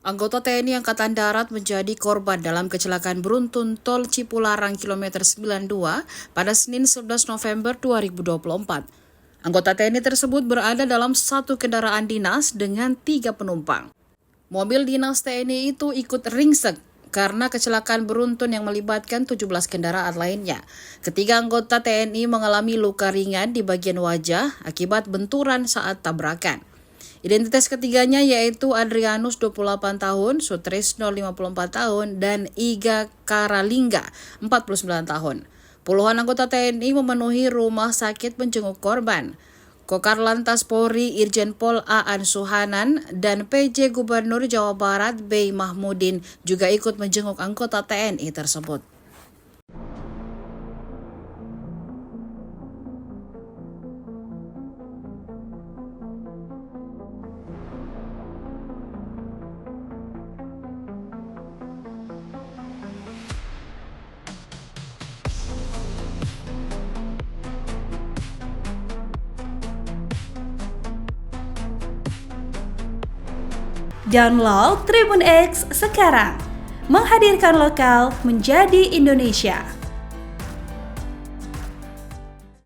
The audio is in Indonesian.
Anggota TNI Angkatan Darat menjadi korban dalam kecelakaan beruntun tol Cipularang kilometer 92 pada Senin 11 November 2024. Anggota TNI tersebut berada dalam satu kendaraan dinas dengan 3 penumpang. Mobil dinas TNI itu ikut ringsek karena kecelakaan beruntun yang melibatkan 17 kendaraan lainnya. Ketiga anggota TNI mengalami luka ringan di bagian wajah akibat benturan saat tabrakan. Identitas ketiganya yaitu Adrianus 28 tahun, Sutrisno 54 tahun, dan Iga Karalingga 49 tahun. Puluhan anggota TNI memenuhi rumah sakit menjenguk korban. Kokar Lantas Polri Irjen Pol Aan Suhanan dan PJ Gubernur Jawa Barat B. Mahmudin juga ikut menjenguk anggota TNI tersebut. Download Tribun X sekarang, menghadirkan lokal menjadi Indonesia.